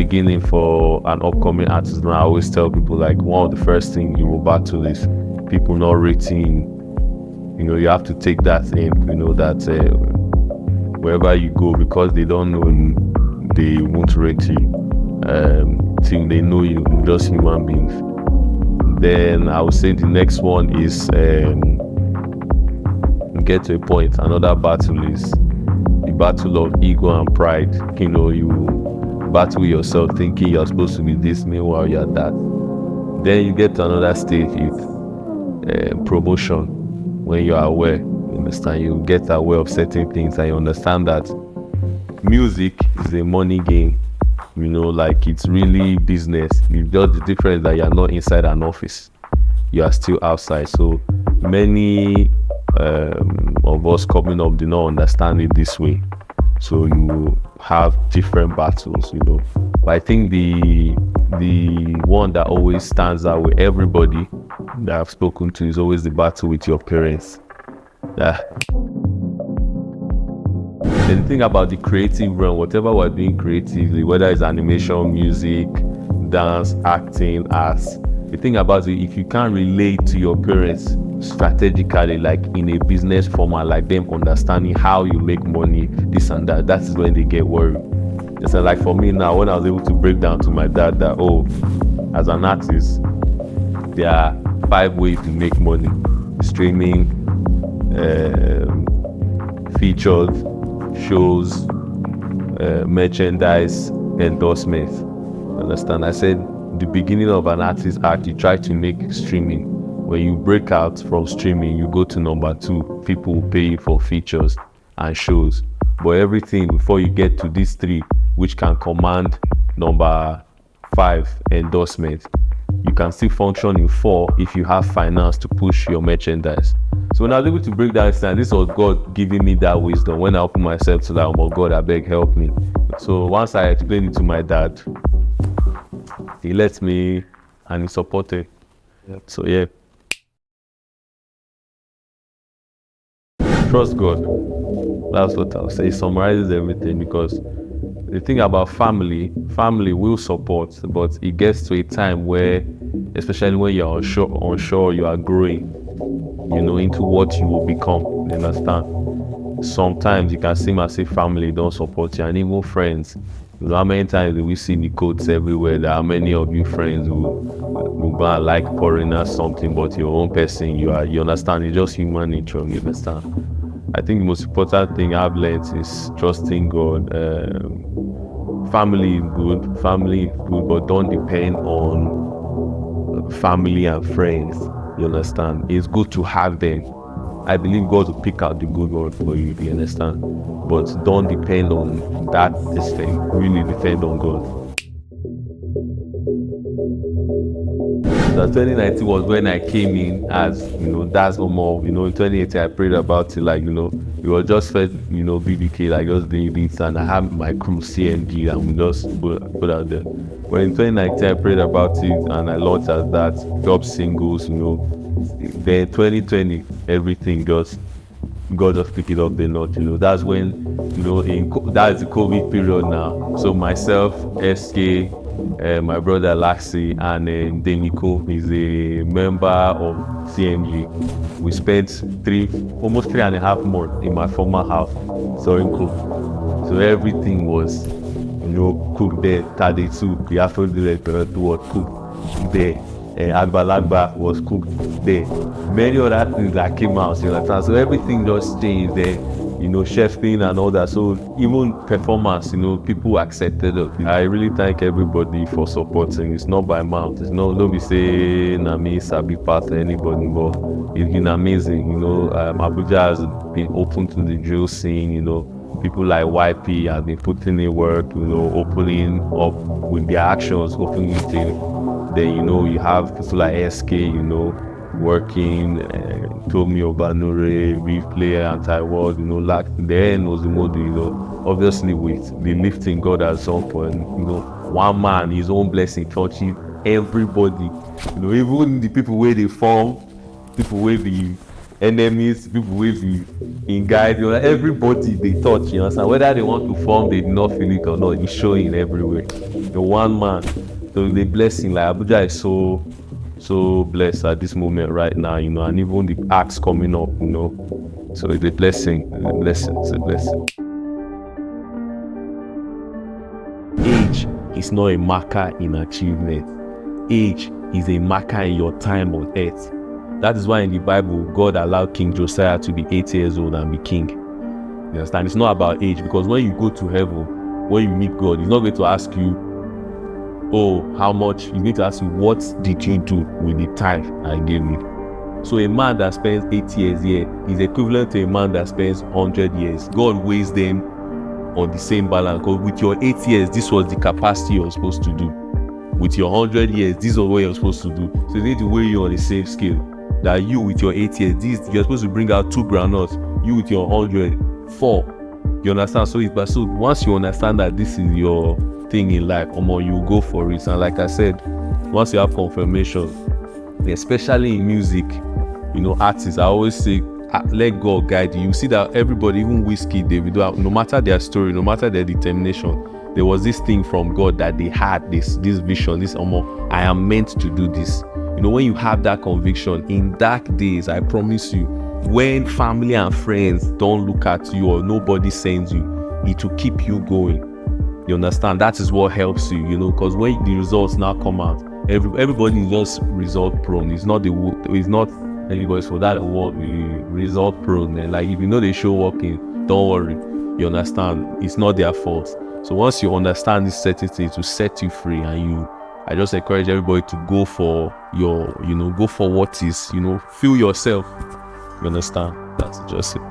beginning for an upcoming artist, now I always tell people like one of the first things you will battle is people not rating. You have to take that in, that wherever you go, because they don't know, they won't rate you till they know you, just human beings. Then I would say the next one is get to a point. Another battle is the battle of ego and pride. You battle yourself thinking you're supposed to be this, meanwhile you're that. Then you get to another stage with promotion. When you are aware, you understand, you get aware of certain things and you understand that music is a money game. Like it's really business. It's just the difference that you're not inside an office, you are still outside. So many of us coming up do not understand it this way, so you have different battles. But I think the one that always stands out with everybody that I've spoken to is always the battle with your parents. The thing about the creative realm, whatever we're doing creatively, whether it's animation, music, dance, acting, arts, the thing about it, if you can't relate to your parents strategically, like in a business format, like them understanding how you make money, this and that, that is when they get worried. It's like for me now, when I was able to break down to my dad that, as an artist, there are 5 ways to make money: streaming, features, shows, merchandise, endorsements. Understand? I said the beginning of an artist act, you try to make streaming. When you break out from streaming, you go to number 2. People will pay you for features and shows. But everything before you get to these 3, which can command number 5, endorsement, you can still function in 4 if you have finance to push your merchandise. So when I was able to break down, this was God giving me that wisdom. When I opened myself to that, oh God, I beg, help me. So once I explained it to my dad, he let me and he supported. Yep. So yeah. Trust God. That's what I'll say. It summarizes everything, because the thing about family will support, but it gets to a time where, especially when you're unsure, you are growing, into what you will become. You understand? Sometimes it can seem as if family don't support you, and even friends. How many times do we see the quotes everywhere that how many of you friends who go and like pouring out something, but your own person, you understand, it's just human nature, you understand? I think the most important thing I've learned is trusting God. Family is good, but don't depend on family and friends. You understand? It's good to have them. I believe God will pick out the good one for you, you understand? But don't depend on that thing. Really depend on God. So 2019 was when I came in as, that's more. In 2018 I prayed about it, like, it was just first, BBK, like just doing beats, and I have my crew CMG and we just put out there. But in 2019 I prayed about it and I launched as that, dropped singles, Then 2020, everything just, God just pick it up the notch, That's when, that's the COVID period now. So myself, SK, my brother Laxi, and Demiko is a member of CMG. We spent almost 3.5 months in my former house, Cook. So everything was, cooked there. 32, the Afro director was cooked there. Agbalagba was cooked there. Many other things that came out, so everything just changed there. Chefing and all that. So even performance, people accepted it. I really thank everybody for supporting. It's not by mouth. It's not be saying me sabi part anybody, but it's been amazing. Abuja has been open to the drill scene. People like YP have been putting in work. Opening up with their actions, opening things. Then you have people like SK, working, Tomi Obanure, Replay, Anti-World, like the end was the mode, obviously with the lifting God has done for, one man, his own blessing touching everybody, even the people where they form, people where enemies, people wey be in guide, you know, everybody they touch, you understand, whether they want to form, they do not feel it or not, it's showing everywhere. The one man, so the blessing, like Abuja is so blessed at this moment right now, you know, and even the acts coming up, you know, so it's a blessing, it's a blessing. Age is not a marker in achievement. Age is a marker in your time on earth. That is why in the Bible, God allowed King Josiah to be 80 years old and be king. You understand? It's not about age, because when you go to heaven, when you meet God, he's not going to ask you, oh, how much? He's going to ask you, what did you do with the time I gave you? So a man that spends 80 years here is equivalent to a man that spends 100 years. God weighs them on the same balance, because with your 80 years, this was the capacity you're supposed to do. With your 100 years, this is what you're supposed to do. So they need to weigh you on the same scale. That you with your 80 years, you're supposed to bring out 2 groundnuts. You with your 100, 4. You understand? So once you understand that this is your thing in life, you go for it. And like I said, once you have confirmation, especially in music, you know, artists, I always say, let God guide you. You see that everybody, even Whiskey, Davido, no matter their story, no matter their determination, there was this thing from God that they had this vision, this I am meant to do this. You know, when you have that conviction in dark days, I promise you, when family and friends don't look at you or nobody sends you, it will keep you going. You understand? That is what helps you, you know, because when the results now come out, everybody is just result prone. It's not everybody's for that award result prone. And like, if you know they show working, don't worry. You understand? It's not their fault. So once you understand this certain thing to set you free, and I just encourage everybody to go for go for what is, you know, feel yourself. You understand? That's just it.